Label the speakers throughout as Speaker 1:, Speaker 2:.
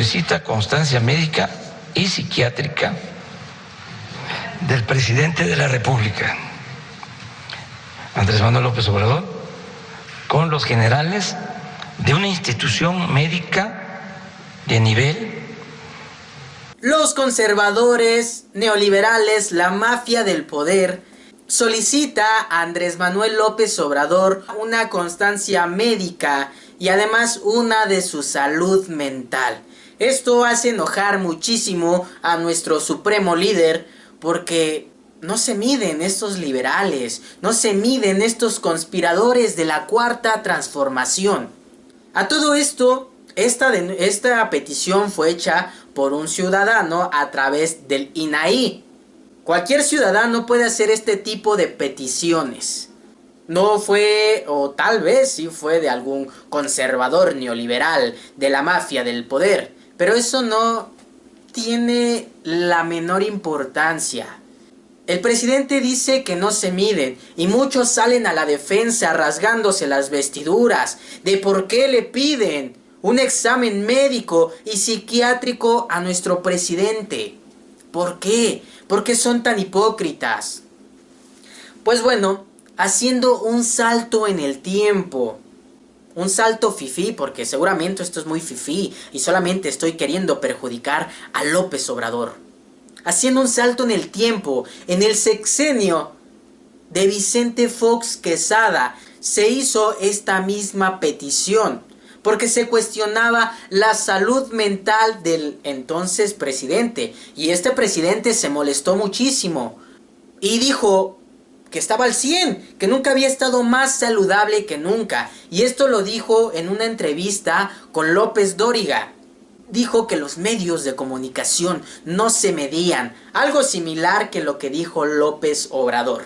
Speaker 1: solicita constancia médica y psiquiátrica del presidente de la República, Andrés Manuel López Obrador, con los generales de una institución médica de nivel.
Speaker 2: Los conservadores, neoliberales, la mafia del poder, solicita a Andrés Manuel López Obrador una constancia médica y además una de su salud mental. Esto hace enojar muchísimo a nuestro supremo líder porque no se miden estos liberales, no se miden estos conspiradores de la Cuarta Transformación. A todo esto, esta petición fue hecha por un ciudadano a través del INAI. Cualquier ciudadano puede hacer este tipo de peticiones. No fue, o tal vez sí fue de algún conservador neoliberal, de la mafia del poder, pero eso no tiene la menor importancia. El presidente dice que no se miden y muchos salen a la defensa rasgándose las vestiduras de por qué le piden un examen médico y psiquiátrico a nuestro presidente. ¿Por qué? ¿Por qué son tan hipócritas? Pues bueno, haciendo un salto en el tiempo, un salto fifí, porque seguramente esto es muy fifí y solamente estoy queriendo perjudicar a López Obrador. Haciendo un salto en el tiempo, en el sexenio de Vicente Fox Quesada se hizo esta misma petición, porque se cuestionaba la salud mental del entonces presidente, y este presidente se molestó muchísimo y dijo que estaba al 100, que nunca había estado más saludable que nunca, y esto lo dijo en una entrevista con López Dóriga. Dijo que los medios de comunicación no se medían, algo similar que lo que dijo López Obrador.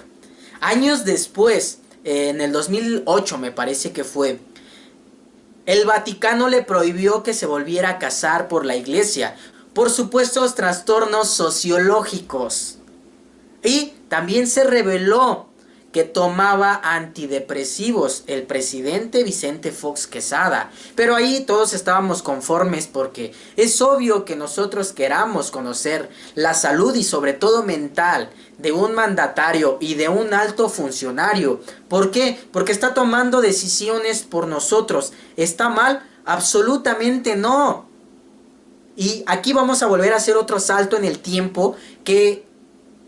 Speaker 2: Años después, en el 2008 me parece que fue, el Vaticano le prohibió que se volviera a casar por la iglesia, por supuestos trastornos sociológicos. Y también se reveló que tomaba antidepresivos el presidente Vicente Fox Quesada. Pero ahí todos estábamos conformes porque es obvio que nosotros queramos conocer la salud y sobre todo mental de un mandatario y de un alto funcionario. ¿Por qué? Porque está tomando decisiones por nosotros. ¿Está mal? Absolutamente no. Y aquí vamos a volver a hacer otro salto en el tiempo que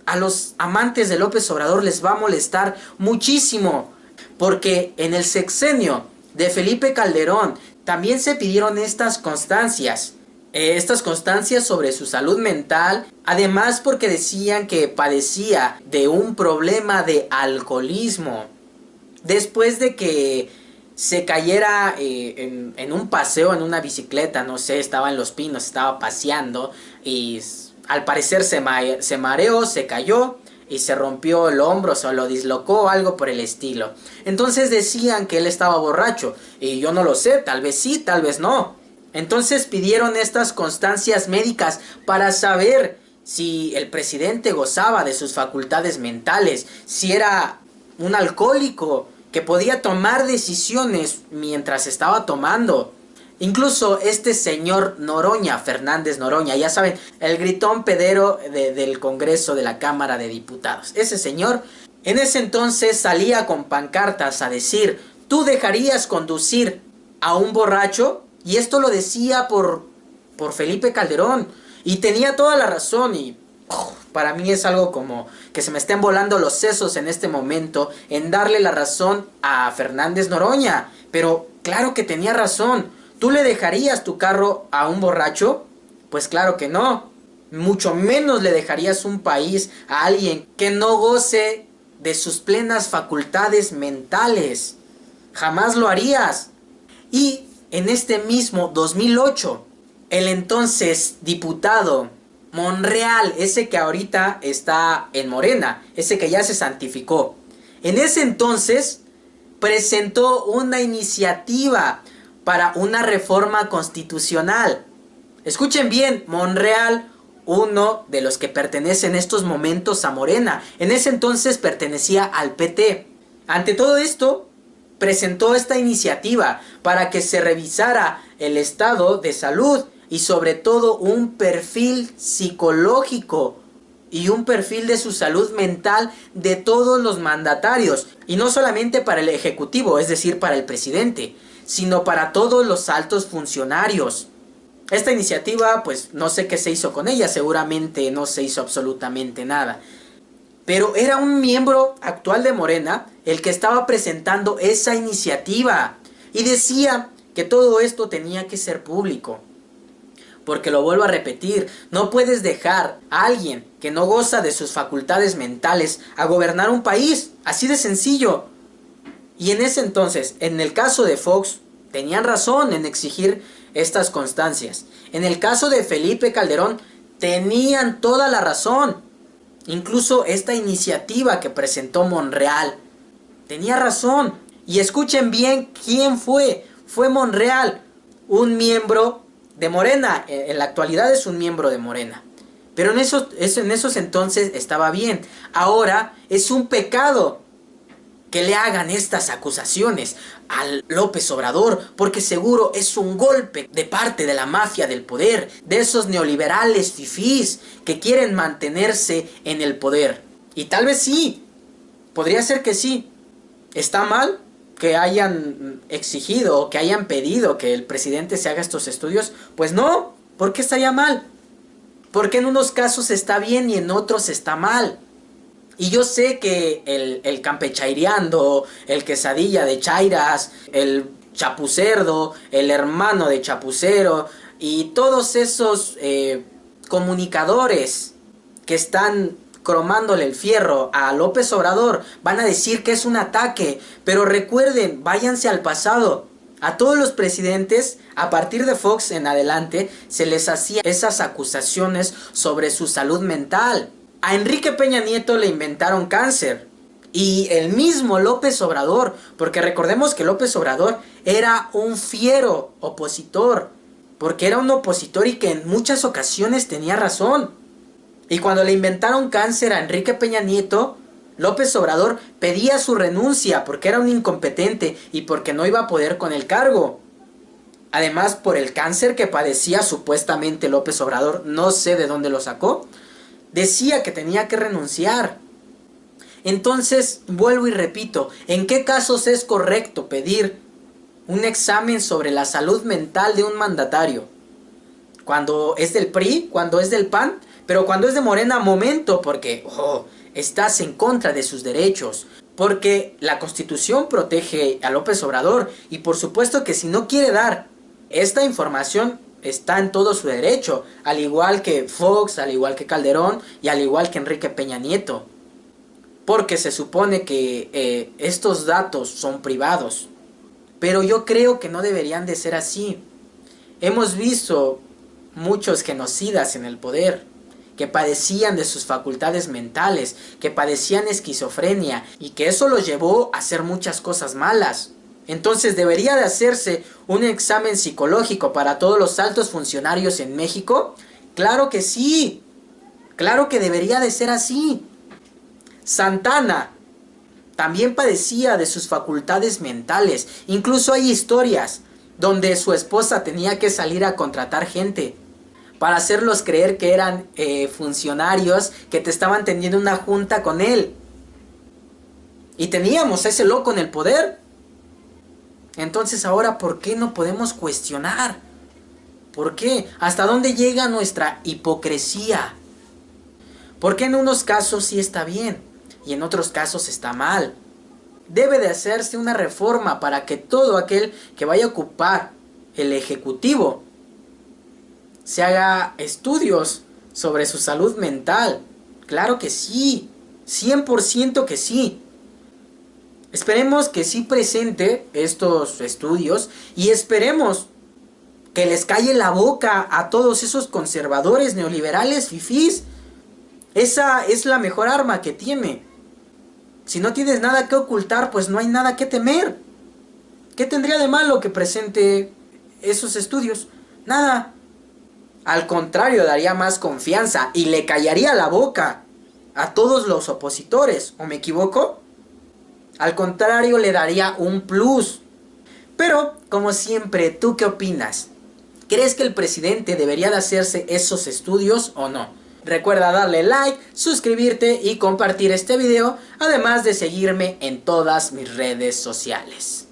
Speaker 2: a los amantes de López Obrador les va a molestar muchísimo, porque en el sexenio de Felipe Calderón también se pidieron estas constancias sobre su salud mental, además porque decían que padecía de un problema de alcoholismo, después de que se cayera en un paseo en una bicicleta, no sé, estaba en Los Pinos, estaba paseando y al parecer se mareó, se cayó y se rompió el hombro, o lo dislocó, algo por el estilo. Entonces decían que él estaba borracho y yo no lo sé, tal vez sí, tal vez no. Entonces pidieron estas constancias médicas para saber si el presidente gozaba de sus facultades mentales, si era un alcohólico que podía tomar decisiones mientras estaba tomando. Incluso este señor Noroña, Fernández Noroña, ya saben, el gritón pedero del Congreso de la Cámara de Diputados. Ese señor en ese entonces salía con pancartas a decir: ¿tú dejarías conducir a un borracho? Y esto lo decía por Felipe Calderón. Y tenía toda la razón y para mí es algo como que se me estén volando los sesos en este momento en darle la razón a Fernández Noroña. Pero claro que tenía razón. ¿Tú le dejarías tu carro a un borracho? Pues claro que no. Mucho menos le dejarías un país a alguien que no goce de sus plenas facultades mentales. Jamás lo harías. Y en este mismo 2008, el entonces diputado Monreal, ese que ahorita está en Morena, ese que ya se santificó, en ese entonces presentó una iniciativa para una reforma constitucional. Escuchen bien, Monreal, uno de los que pertenece en estos momentos a Morena, en ese entonces pertenecía al PT. Ante todo esto, presentó esta iniciativa para que se revisara el estado de salud y sobre todo un perfil psicológico y un perfil de su salud mental de todos los mandatarios, y no solamente para el ejecutivo, es decir, para el presidente, sino para todos los altos funcionarios. Esta iniciativa, pues no sé qué se hizo con ella, seguramente no se hizo absolutamente nada. Pero era un miembro actual de Morena el que estaba presentando esa iniciativa y decía que todo esto tenía que ser público. Porque lo vuelvo a repetir, no puedes dejar a alguien que no goza de sus facultades mentales a gobernar un país, así de sencillo. Y en ese entonces, en el caso de Fox, tenían razón en exigir estas constancias. En el caso de Felipe Calderón, tenían toda la razón. Incluso esta iniciativa que presentó Monreal tenía razón. Y escuchen bien quién fue. Fue Monreal, un miembro de Morena. En la actualidad es un miembro de Morena. Pero en esos entonces estaba bien. Ahora es un pecado que le hagan estas acusaciones al López Obrador, porque seguro es un golpe de parte de la mafia del poder, de esos neoliberales fifís que quieren mantenerse en el poder. Y tal vez sí, podría ser que sí. ¿Está mal que hayan exigido o que hayan pedido que el presidente se haga estos estudios? Pues no, ¿por qué estaría mal? Porque en unos casos está bien y en otros está mal. Y yo sé que el campechaireando, el quesadilla de chairas, el chapucerdo, el hermano de chapucero y todos esos comunicadores que están cromándole el fierro a López Obrador van a decir que es un ataque. Pero recuerden, váyanse al pasado. A todos los presidentes, a partir de Fox en adelante, se les hacía esas acusaciones sobre su salud mental. A Enrique Peña Nieto le inventaron cáncer. Y el mismo López Obrador, porque recordemos que López Obrador era un fiero opositor, porque era un opositor y que en muchas ocasiones tenía razón. Y cuando le inventaron cáncer a Enrique Peña Nieto, López Obrador pedía su renuncia porque era un incompetente y porque no iba a poder con el cargo. Además, por el cáncer que padecía supuestamente López Obrador, no sé de dónde lo sacó, decía que tenía que renunciar. Entonces, vuelvo y repito, ¿en qué casos es correcto pedir un examen sobre la salud mental de un mandatario? Cuando es del PRI, cuando es del PAN, pero cuando es de Morena, momento, porque estás en contra de sus derechos. Porque la Constitución protege a López Obrador y por supuesto que si no quiere dar esta información, está en todo su derecho, al igual que Fox, al igual que Calderón y al igual que Enrique Peña Nieto. Porque se supone que estos datos son privados. Pero yo creo que no deberían de ser así. Hemos visto muchos genocidas en el poder, que padecían de sus facultades mentales, que padecían esquizofrenia y que eso los llevó a hacer muchas cosas malas. Entonces, ¿debería de hacerse un examen psicológico para todos los altos funcionarios en México? ¡Claro que sí! ¡Claro que debería de ser así! Santana también padecía de sus facultades mentales. Incluso hay historias donde su esposa tenía que salir a contratar gente para hacerlos creer que eran funcionarios que te estaban teniendo una junta con él. Y teníamos a ese loco en el poder. Entonces ahora, ¿por qué no podemos cuestionar? ¿Por qué? ¿Hasta dónde llega nuestra hipocresía? ¿Por qué en unos casos sí está bien y en otros casos está mal? Debe de hacerse una reforma para que todo aquel que vaya a ocupar el ejecutivo se haga estudios sobre su salud mental. Claro que sí, 100% que sí. Esperemos que sí presente estos estudios y esperemos que les calle la boca a todos esos conservadores neoliberales fifís. Esa es la mejor arma que tiene. Si no tienes nada que ocultar, pues no hay nada que temer. ¿Qué tendría de malo que presente esos estudios? Nada. Al contrario, daría más confianza y le callaría la boca a todos los opositores. ¿O me equivoco? Al contrario, le daría un plus. Pero, como siempre, ¿tú qué opinas? ¿Crees que el presidente debería de hacerse esos estudios o no? Recuerda darle like, suscribirte y compartir este video, además de seguirme en todas mis redes sociales.